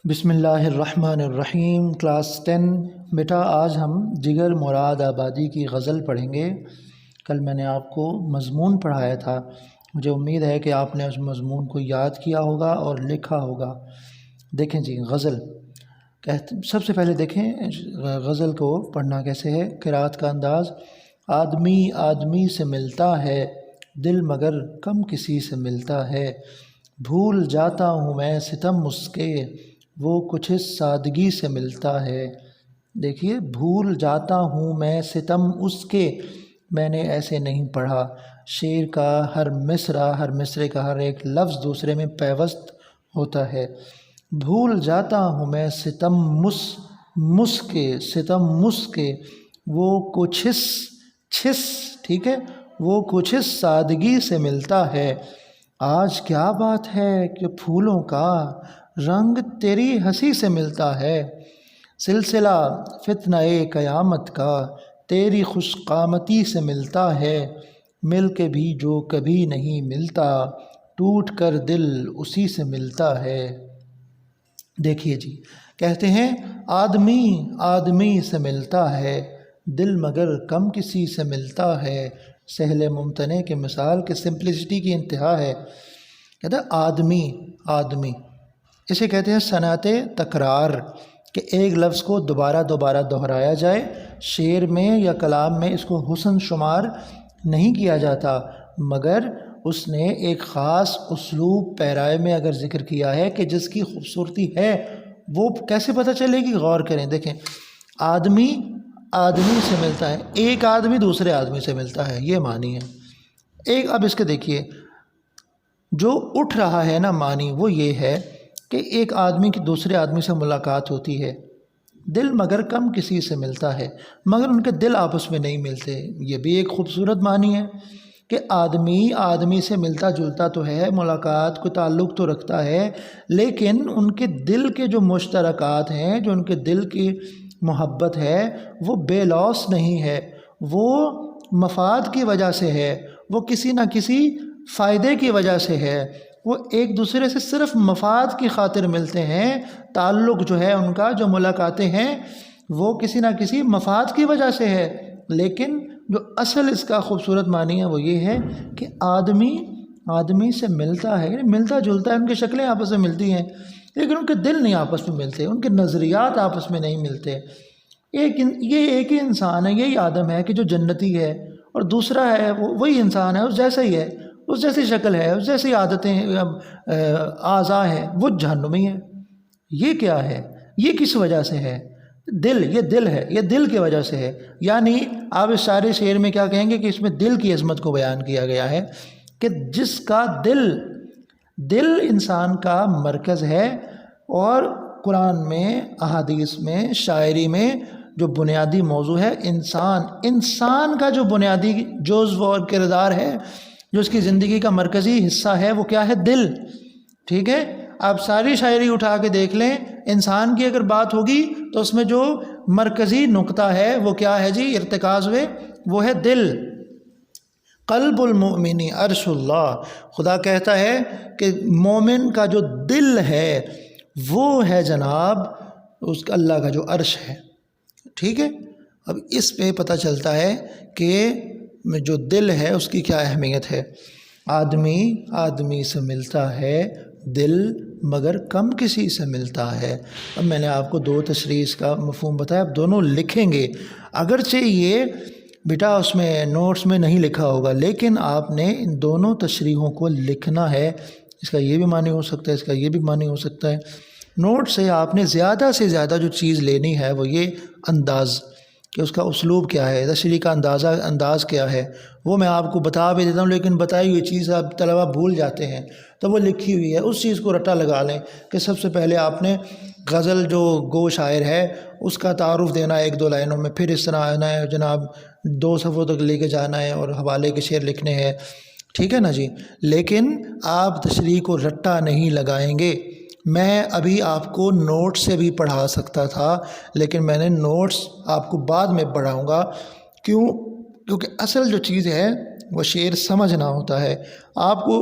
بسم اللہ الرحمن الرحیم۔ کلاس 10 بیٹا آج ہم جگر مراد آبادی کی غزل پڑھیں گے۔ کل میں نے آپ کو مضمون پڑھایا تھا، مجھے امید ہے کہ آپ نے اس مضمون کو یاد کیا ہوگا اور لکھا ہوگا۔ دیکھیں جی غزل سب سے پہلے دیکھیں غزل کو پڑھنا کیسے ہے۔ قرات کا انداز: آدمی آدمی سے ملتا ہے، دل مگر کم کسی سے ملتا ہے۔ بھول جاتا ہوں میں ستم اس کے، وہ کچھ اس سادگی سے ملتا ہے۔ دیکھیے بھول جاتا ہوں میں ستم اس کے، میں نے ایسے نہیں پڑھا۔ شعر کا ہر مصرے کا ہر ایک لفظ دوسرے میں پیوست ہوتا ہے۔ بھول جاتا ہوں میں ستم مس کے، وہ کچھ چھس ٹھیک ہے، وہ کچھ اس سادگی سے ملتا ہے۔ آج کیا بات ہے کہ پھولوں کا رنگ تیری ہنسی سے ملتا ہے۔ سلسلہ فتنہ قیامت کا تیری خوش قامتی سے ملتا ہے۔ مل کے بھی جو کبھی نہیں ملتا، ٹوٹ کر دل اسی سے ملتا ہے۔ دیکھیے جی کہتے ہیں آدمی آدمی سے ملتا ہے، دل مگر کم کسی سے ملتا ہے۔ سہل ممتنع کی مثال کہ سمپلسٹی کی انتہا ہے۔ کہتے ہیں آدمی آدمی، اسے کہتے ہیں صنعت تکرار، کہ ایک لفظ کو دوبارہ دہرایا جائے۔ شعر میں یا کلام میں اس کو حسن شمار نہیں کیا جاتا، مگر اس نے ایک خاص اسلوب پیرائے میں اگر ذکر کیا ہے کہ جس کی خوبصورتی ہے وہ کیسے پتہ چلے گی، غور کریں۔ دیکھیں آدمی آدمی سے ملتا ہے، ایک آدمی دوسرے آدمی سے ملتا ہے، یہ معنی ہے۔ اب اس کے دیکھیے جو اٹھ رہا ہے نا معنی، وہ یہ ہے کہ ایک آدمی کی دوسرے آدمی سے ملاقات ہوتی ہے، دل مگر کم کسی سے ملتا ہے، مگر ان کے دل آپس میں نہیں ملتے۔ یہ بھی ایک خوبصورت معنی ہے کہ آدمی آدمی سے ملتا جلتا تو ہے، ملاقات کو تعلق تو رکھتا ہے، لیکن ان کے دل کے جو مشترکات ہیں، جو ان کے دل کی محبت ہے، وہ بے لوث نہیں ہے، وہ مفاد کی وجہ سے ہے، وہ کسی نہ کسی فائدے کی وجہ سے ہے، وہ ایک دوسرے سے صرف مفاد کی خاطر ملتے ہیں۔ تعلق جو ہے ان کا، جو ملاقاتیں ہیں، وہ کسی نہ کسی مفاد کی وجہ سے ہے، لیکن جو اصل اس کا خوبصورت معنی ہے وہ یہ ہے کہ آدمی آدمی سے ملتا ہے، یعنی ملتا جلتا ہے، ان کی شکلیں آپس میں ملتی ہیں لیکن ان کے دل نہیں آپس میں ملتے، ان کے نظریات آپس میں نہیں ملتے۔ یہ ایک ہی انسان ہے، یہی آدم ہے کہ جو جنتی ہے، اور دوسرا ہے وہی انسان ہے، اس جیسا ہی ہے، اس جیسی شکل ہے، اس جیسی عادتیں اعضاء ہیں، وہ جہنمی ہے۔ یہ کیا ہے؟ یہ کس وجہ سے ہے؟ یہ دل ہے، یہ دل کی وجہ سے ہے۔ یعنی آپ اس سارے شعر میں کیا کہیں گے کہ اس میں دل کی عظمت کو بیان کیا گیا ہے کہ جس کا دل انسان کا مرکز ہے، اور قرآن میں، احادیث میں، شاعری میں جو بنیادی موضوع ہے انسان کا جو بنیادی جزو اور کردار ہے، جو اس کی زندگی کا مرکزی حصہ ہے، وہ کیا ہے؟ دل۔ ٹھیک ہے، آپ ساری شاعری اٹھا کے دیکھ لیں، انسان کی اگر بات ہوگی تو اس میں جو مرکزی نقطہ ہے وہ کیا ہے جی؟ ارتکاز میں وہ ہے دل۔ قلب المؤمن عرش اللہ، خدا کہتا ہے کہ مومن کا جو دل ہے وہ ہے جناب اس کا اللہ کا جو عرش ہے۔ ٹھیک ہے، اب اس پہ پتہ چلتا ہے کہ جو دل ہے اس کی کیا اہمیت ہے۔ آدمی آدمی سے ملتا ہے، دل مگر کم کسی سے ملتا ہے۔ اب میں نے آپ کو دو تشریح کا مفہوم بتایا، اب دونوں لکھیں گے، اگرچہ یہ بیٹا اس میں نوٹس میں نہیں لکھا ہوگا، لیکن آپ نے ان دونوں تشریحوں کو لکھنا ہے۔ اس کا یہ بھی معنی ہو سکتا ہے، اس کا یہ بھی معنی ہو سکتا ہے۔ نوٹ سے آپ نے زیادہ سے زیادہ جو چیز لینی ہے وہ یہ انداز، کہ اس کا اسلوب کیا ہے، تشریح کا انداز کیا ہے، وہ میں آپ کو بتا بھی دیتا ہوں، لیکن بتائی ہوئی چیز اب طلبہ بھول جاتے ہیں، تو وہ لکھی ہوئی ہے، اس چیز کو رٹا لگا لیں کہ سب سے پہلے آپ نے غزل جو گو شاعر ہے اس کا تعارف دینا ہے 1-2 لائنوں میں، پھر اس طرح آنا ہے جناب 2 صفحوں تک لے کے جانا ہے اور حوالے کے شعر لکھنے ہیں۔ ٹھیک ہے نا جی، لیکن آپ تشریح کو رٹا نہیں لگائیں گے۔ میں ابھی آپ کو نوٹ سے بھی پڑھا سکتا تھا، لیکن میں نے نوٹس آپ کو بعد میں پڑھاؤں گا۔ کیونکہ اصل جو چیز ہے وہ شعر سمجھنا ہوتا ہے۔ آپ کو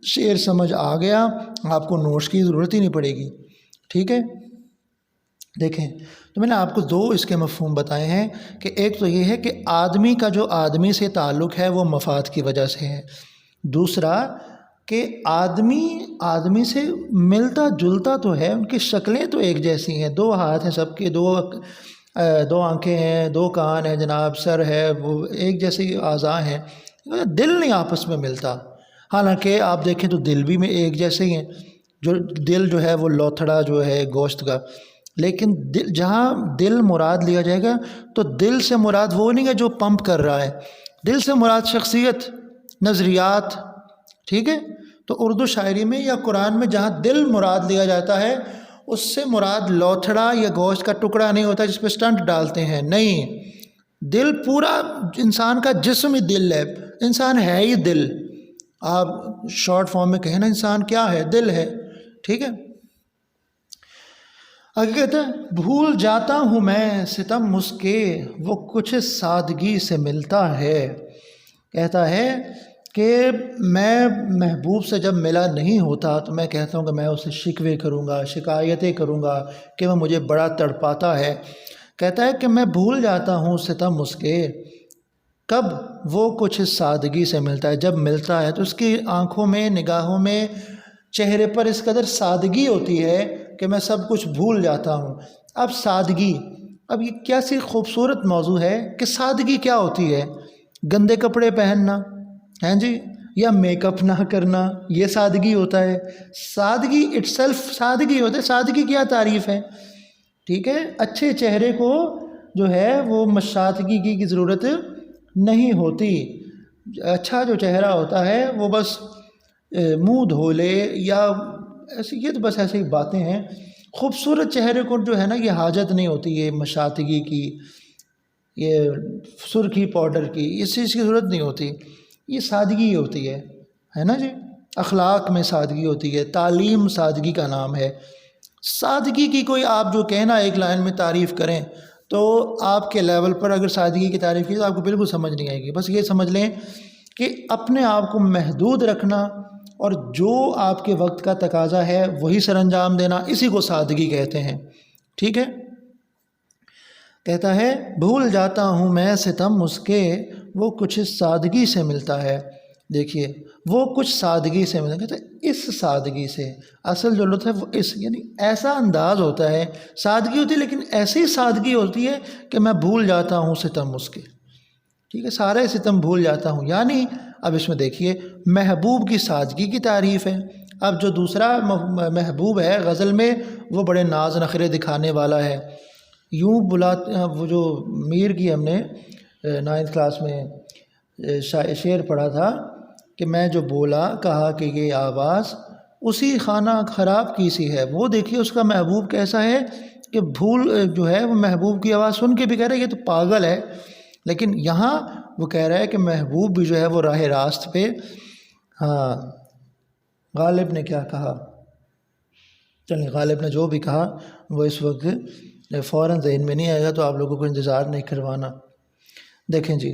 شعر سمجھ آ گیا، آپ کو نوٹس کی ضرورت ہی نہیں پڑے گی۔ ٹھیک ہے، دیکھیں تو میں نے آپ کو دو اس کے مفہوم بتائے ہیں کہ ایک تو یہ ہے کہ آدمی کا جو آدمی سے تعلق ہے وہ مفاد کی وجہ سے ہے، دوسرا کہ آدمی سے ملتا جلتا تو ہے، ان کی شکلیں تو ایک جیسی ہیں، دو ہاتھ ہیں سب کے، دو آنکھیں ہیں، دو کان ہیں جناب، سر ہے، وہ ایک جیسے اعضاء ہیں، دل نہیں آپس میں ملتا۔ حالانکہ آپ دیکھیں تو دل بھی میں ایک جیسے ہی ہیں، جو دل جو ہے وہ لوتھڑا جو ہے گوشت کا، لیکن جہاں دل مراد لیا جائے گا تو دل سے مراد وہ نہیں ہے جو پمپ کر رہا ہے، دل سے مراد شخصیت، نظریات، ٹھیک ہے۔ تو اردو شاعری میں یا قرآن میں جہاں دل مراد لیا جاتا ہے اس سے مراد لوتھڑا یا گوشت کا ٹکڑا نہیں ہوتا جس پہ سٹنٹ ڈالتے ہیں، نہیں، دل پورا انسان کا جسم ہی دل ہے، انسان ہے ہی دل، آپ شارٹ فارم میں کہیں نا انسان کیا ہے، دل ہے، ٹھیک ہے۔ آگے کہتا ہے بھول جاتا ہوں میں ستم اس کے وہ کچھ سادگی سے ملتا ہے، کہتا ہے کہ میں محبوب سے جب ملا نہیں ہوتا تو میں کہتا ہوں کہ میں اسے شکوے کروں گا، شکایتیں کروں گا کہ وہ مجھے بڑا تڑپاتا ہے، کہتا ہے کہ میں بھول جاتا ہوں ستم اس کے کب وہ کچھ سادگی سے ملتا ہے، جب ملتا ہے تو اس کی آنکھوں میں، نگاہوں میں، چہرے پر اس قدر سادگی ہوتی ہے کہ میں سب کچھ بھول جاتا ہوں۔ اب سادگی، اب یہ کیسی خوبصورت موضوع ہے کہ سادگی کیا ہوتی ہے؟ گندے کپڑے پہننا ہیں جی، یا میک اپ نہ کرنا، یہ سادگی ہوتا ہے؟ سادگی اٹ سیلف سادگی ہوتا ہے، سادگی کیا تعریف ہے، ٹھیک ہے۔ اچھے چہرے کو جو ہے وہ مشاطگی کی ضرورت نہیں ہوتی، اچھا جو چہرہ ہوتا ہے وہ بس منہ دھو لے یا ایسی، یہ تو بس ایسی باتیں ہیں۔ خوبصورت چہرے کو جو ہے نا یہ حاجت نہیں ہوتی یہ مشاطگی کی، یہ سرخی پاؤڈر کی، اس چیز کی ضرورت نہیں ہوتی، یہ سادگی ہوتی ہے نا جی۔ اخلاق میں سادگی ہوتی ہے، تعلیم سادگی کا نام ہے۔ سادگی کی کوئی آپ جو کہنا ایک لائن میں تعریف کریں تو آپ کے لیول پر اگر سادگی کی تعریف کی تو آپ کو بالکل سمجھ نہیں آئے گی۔ بس یہ سمجھ لیں کہ اپنے آپ کو محدود رکھنا اور جو آپ کے وقت کا تقاضا ہے وہی سر انجام دینا، اسی کو سادگی کہتے ہیں، ٹھیک ہے۔ کہتا ہے بھول جاتا ہوں میں ستم اس کے وہ کچھ سادگی سے ملتا ہے، دیکھیے وہ کچھ سادگی سے ملتا ہے، کہتا ہے اس سادگی سے، اصل جو لطف ہے وہ اس، یعنی ایسا انداز ہوتا ہے، سادگی ہوتی ہے لیکن ایسی سادگی ہوتی ہے کہ میں بھول جاتا ہوں ستم اس کے، ٹھیک ہے، سارے ستم بھول جاتا ہوں۔ یعنی اب اس میں دیکھیے محبوب کی سادگی کی تعریف ہے، اب جو دوسرا محبوب ہے غزل میں وہ بڑے ناز نخرے دکھانے والا ہے، یوں وہ جو میر کی ہم نے 9th کلاس میں شعر پڑھا تھا کہ میں جو بولا کہا کہ یہ آواز اسی خانہ خراب کی سی ہے، وہ دیکھیے اس کا محبوب کیسا ہے کہ بھول جو ہے وہ محبوب کی آواز سن کے بھی کہہ رہا ہے یہ تو پاگل ہے، لیکن یہاں وہ کہہ رہا ہے کہ محبوب بھی جو ہے وہ راہ راست پہ۔ ہاں غالب نے کیا کہا، چلیں غالب نے جو بھی کہا وہ اس وقت فوراً ذہن میں نہیں آئے گا تو آپ لوگوں کو انتظار نہیں کروانا۔ دیکھیں جی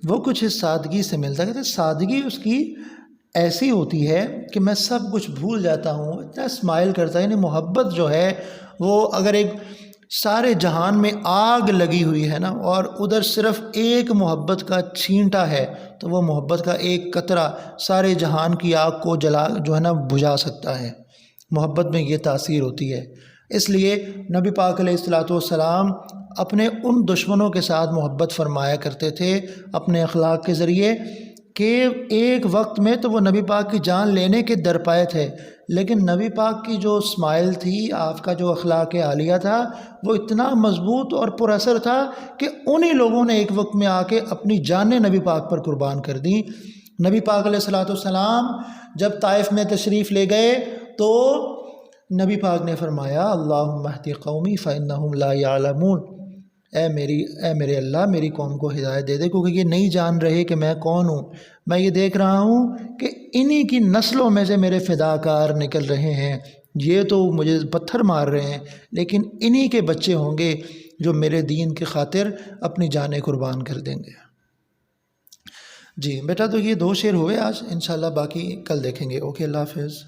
وہ کچھ اس سادگی سے ملتا ہے، کہتے سادگی اس کی ایسی ہوتی ہے کہ میں سب کچھ بھول جاتا ہوں، اتنا اسمائل کرتا ہے، یعنی محبت جو ہے وہ اگر ایک سارے جہان میں آگ لگی ہوئی ہے نا اور ادھر صرف ایک محبت کا چھینٹا ہے تو وہ محبت کا ایک قطرہ سارے جہان کی آگ کو جلا جو ہے نا بجھا سکتا ہے، محبت میں یہ تاثیر ہوتی ہے۔ اس لیے نبی پاک علیہ الصلوۃ والسلام اپنے ان دشمنوں کے ساتھ محبت فرمایا کرتے تھے اپنے اخلاق کے ذریعے کہ ایک وقت میں تو وہ نبی پاک کی جان لینے کے درپائے تھے، لیکن نبی پاک کی جو اسمائل تھی، آپ کا جو اخلاق عالیہ تھا وہ اتنا مضبوط اور پر اثر تھا کہ انہی لوگوں نے ایک وقت میں آ کے اپنی جانیں نبی پاک پر قربان کر دی۔ نبی پاک علیہ الصلوۃ والسلام جب طائف میں تشریف لے گئے تو نبی پاک نے فرمایا اللہم اہد قومی فانہم لا یعلمون، اے میرے اللہ میری قوم کو ہدایت دے دے کیونکہ یہ نہیں جان رہے کہ میں کون ہوں، میں یہ دیکھ رہا ہوں کہ انہی کی نسلوں میں سے میرے فداکار نکل رہے ہیں، یہ تو مجھے پتھر مار رہے ہیں لیکن انہی کے بچے ہوں گے جو میرے دین کی خاطر اپنی جانیں قربان کر دیں گے۔ جی بیٹا تو یہ 2 شعر ہوئے آج، انشاءاللہ باقی کل دیکھیں گے۔ اوکے اللہ حافظ۔